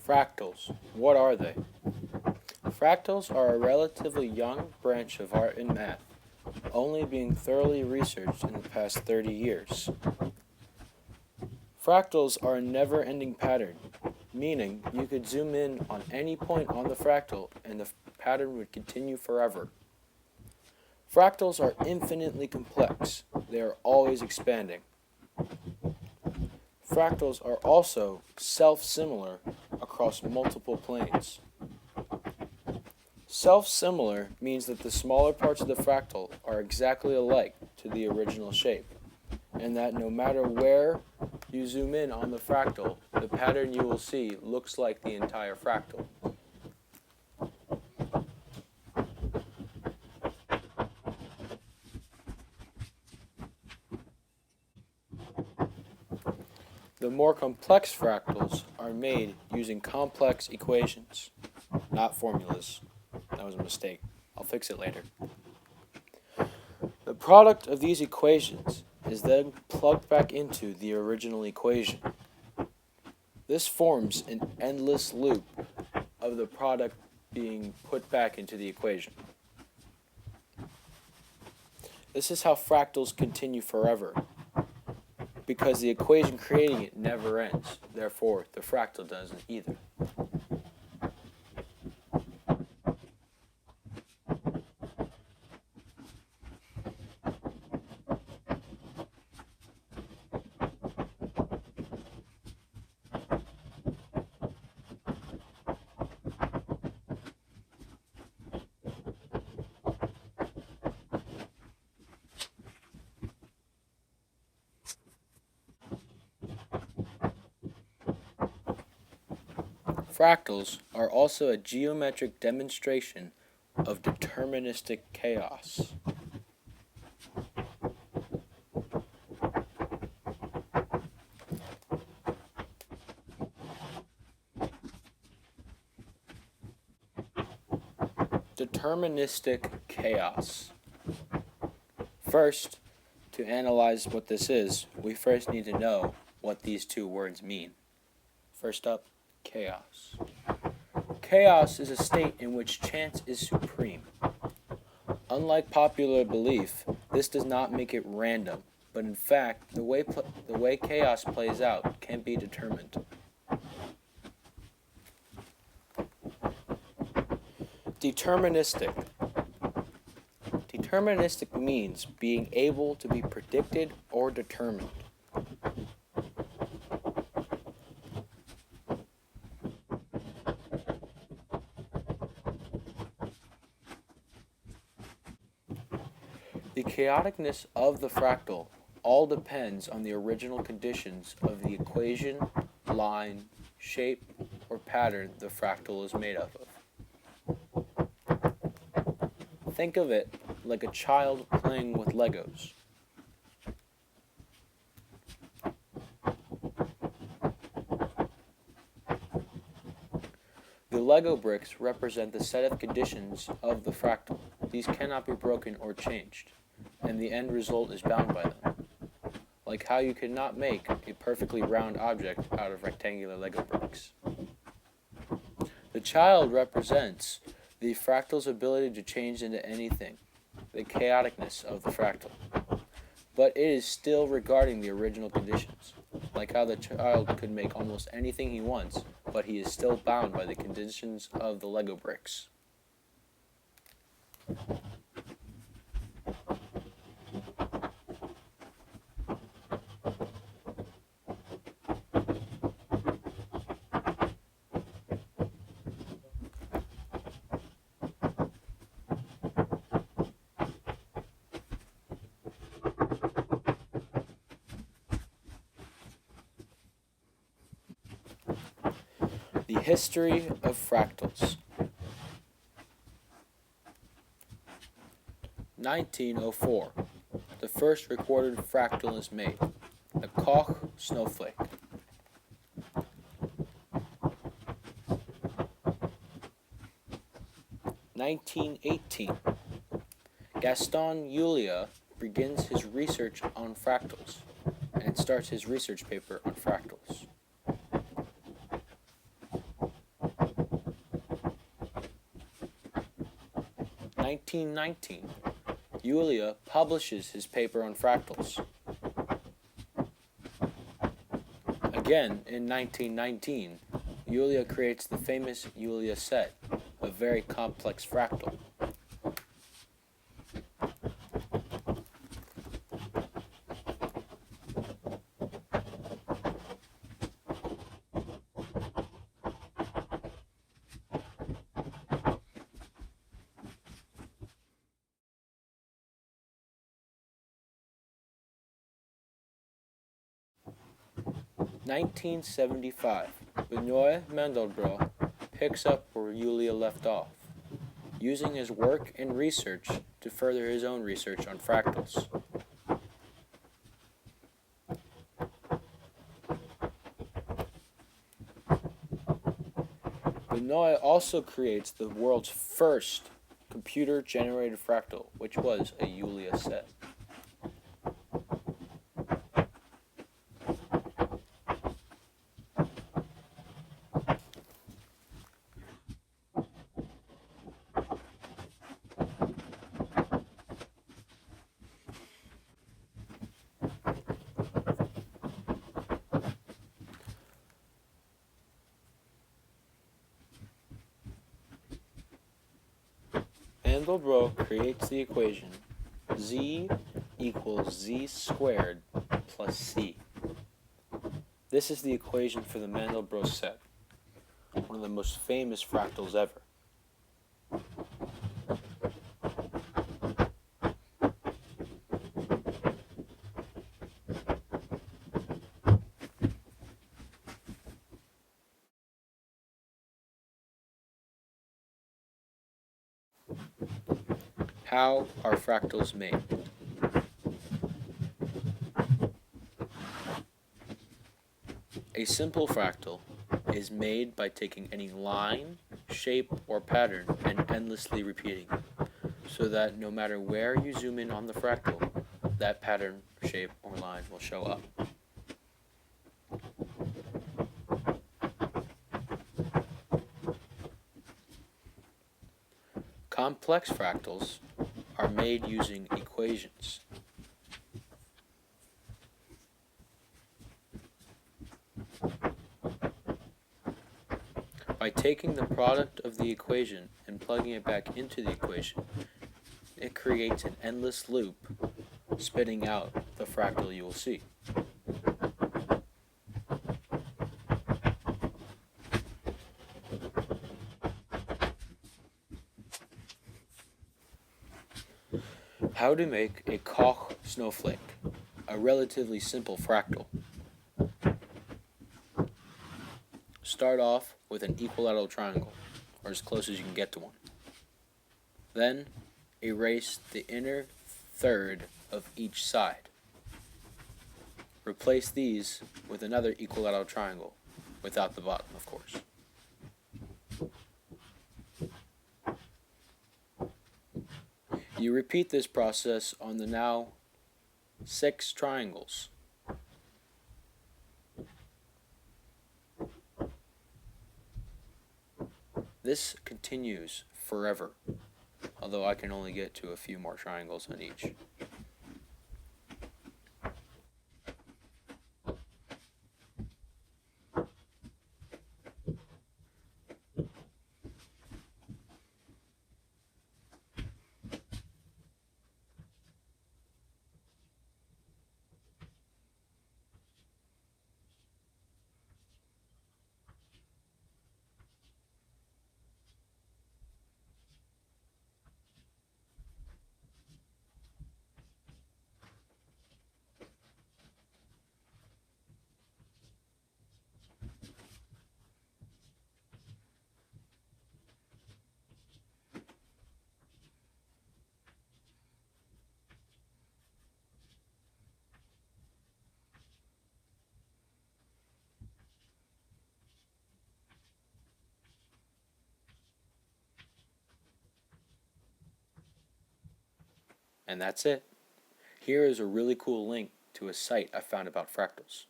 Fractals. What are they? Fractals are a relatively young branch of art and math, only being thoroughly researched in the past 30 years. Fractals are a never-ending pattern, meaning you could zoom in on any point on the fractal and the pattern would continue forever. Fractals are infinitely complex. They are always expanding. Fractals are also self-similar across multiple planes. Self-similar means that the smaller parts of the fractal are exactly alike to the original shape, and that no matter where you zoom in on the fractal, the pattern you will see looks like the entire fractal. The more complex fractals are made using complex equations, not formulas. That was a mistake. I'll fix it later. The product of these equations is then plugged back into the original equation. This forms an endless loop of the product being put back into the equation. This is how fractals continue forever, because the equation creating it never ends. Therefore, the fractal doesn't either. Fractals are also a geometric demonstration of deterministic chaos. Deterministic chaos. First, to analyze what this is, we first need to know what these two words mean. First up, chaos. Chaos is a state in which chance is supreme. Unlike popular belief, this does not make it random, but in fact, the way chaos plays out can be determined. Deterministic. Deterministic means being able to be predicted or determined. The chaoticness of the fractal all depends on the original conditions of the equation, line, shape, or pattern the fractal is made up of. Think of it like a child playing with Legos. The Lego bricks represent the set of conditions of the fractal. These cannot be broken or changed, and the end result is bound by them. Like how you cannot make a perfectly round object out of rectangular Lego bricks. The child represents the fractal's ability to change into anything, the chaoticness of the fractal. But it is still regarding the original conditions, like how the child could make almost anything he wants, but he is still bound by the conditions of the Lego bricks. The history of fractals. 1904. The first recorded fractal is made. The Koch snowflake. 1918. Gaston Eulia begins his research on fractals and starts his research paper on fractals. 1919, Euler publishes his paper on fractals. Again, in 1919, Euler creates the famous Euler set, a very complex fractal. In 1975, Benoit Mandelbrot picks up where Euler left off, using his work and research to further his own research on fractals. Benoit also creates the world's first computer-generated fractal, which was a Euler set. Mandelbrot creates the equation z equals z squared plus c. This is the equation for the Mandelbrot set, one of the most famous fractals ever. How are fractals made? A simple fractal is made by taking any line, shape, or pattern and endlessly repeating it, so that no matter where you zoom in on the fractal, that pattern, shape, or line will show up. Complex fractals are made using equations. By taking the product of the equation and plugging it back into the equation, it creates an endless loop, spitting out the fractal you will see. How to make a Koch snowflake, a relatively simple fractal. Start off with an equilateral triangle, or as close as you can get to one. Then, erase the inner third of each side. Replace these with another equilateral triangle, without the bottom, of course. You repeat this process on the now 6 triangles. This continues forever, although I can only get to a few more triangles on each. And that's it. Here is a really cool link to a site I found about fractals.